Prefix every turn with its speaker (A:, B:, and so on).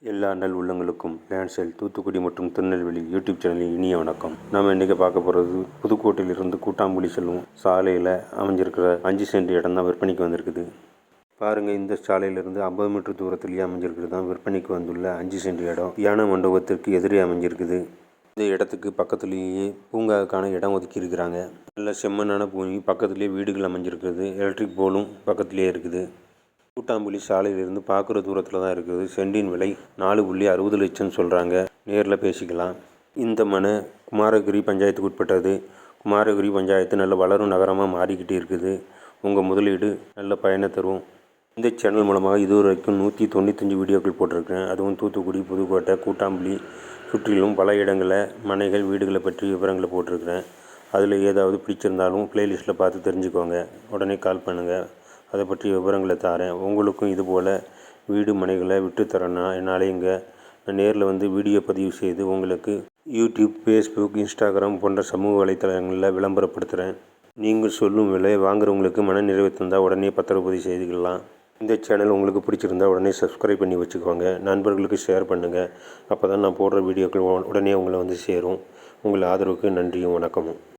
A: எல்லா நல் உள்ளங்களுக்கும் லேண்ட்சேல் தூத்துக்குடி மற்றும் திருநெல்வேலி யூடியூப் சேனலில் இனிய வணக்கம். நாம் இன்றைக்கி பார்க்க போகிறது புதுக்கோட்டையிலிருந்து கூட்டாம்புலி செல்லும் சாலையில் அமைஞ்சிருக்கிற 5 சென்ட் இடம் தான் விற்பனைக்கு வந்திருக்குது. பாருங்கள், இந்த சாலையிலிருந்து 50 மீட்டர் தூரத்திலேயே அமைஞ்சிருக்கிறது தான் விற்பனைக்கு வந்துள்ள 5 சென்ட் இடம். தியான மண்டபத்திற்கு எதிரே அமைஞ்சிருக்குது. இந்த இடத்துக்கு பக்கத்துலேயே பூங்காவுக்கான இடம் ஒதுக்கி இருக்கிறாங்க. நல்ல செம்மண்ணான பூமி, பக்கத்துலேயே வீடுகள் அமைஞ்சிருக்குது. எலக்ட்ரிக் போலும் பக்கத்துலேயே இருக்குது. கூட்டாம்புலி சாலையிலிருந்து பார்க்குற தூரத்தில் தான் இருக்குது. சென்டின் விலை 4,60 லட்சம் சொல்கிறாங்க. நேரில் பேசிக்கலாம். இந்த மனை குமாரகிரி பஞ்சாயத்துக்கு உட்பட்டது. குமாரகிரி பஞ்சாயத்து நல்ல வளரும் நகரமாக மாறிக்கிட்டே இருக்குது. உங்கள் முதலீடு நல்ல பயனை தரும். இந்த சேனல் மூலமாக இதுவரைக்கும் 195 வீடியோக்கள் போட்டிருக்கேன். அதுவும் தூத்துக்குடி, புதுக்கோட்டை, கூட்டாம்புலி சுற்றிலும் பல இடங்களில் மனைகள், வீடுகளை பற்றி விவரங்களை போட்டிருக்கிறேன். அதில் ஏதாவது பிடிச்சிருந்தாலும் ப்ளேலிஸ்ட்டில் பார்த்து தெரிஞ்சுக்கோங்க. உடனே கால் பண்ணுங்கள். அதை பற்றி விவரங்களை தரேன். உங்களுக்கும் இதுபோல் வீடு மனைகளை விட்டுத்தரேன்னா என்னாலேங்க நான் நேரில் வந்து வீடியோ பதிவு செய்து உங்களுக்கு யூடியூப், ஃபேஸ்புக், இன்ஸ்டாகிராம் போன்ற சமூக வலைத்தளங்களில் விளம்பரப்படுத்துகிறேன். நீங்கள் சொல்லும் விலை வாங்குறவங்களுக்கு மன நிறைவு தந்தால் உடனே பத்திரப்பதிவு செய்துக்கலாம். இந்த சேனல் உங்களுக்கு பிடிச்சிருந்தால் உடனே சப்ஸ்கிரைப் பண்ணி வச்சுக்கோங்க. நண்பர்களுக்கு ஷேர் பண்ணுங்கள். அப்போ தான் நான் போடுற வீடியோக்கள் உடனே உங்களை வந்து சேரும். உங்கள் ஆதரவுக்கு நன்றியும் வணக்கமும்.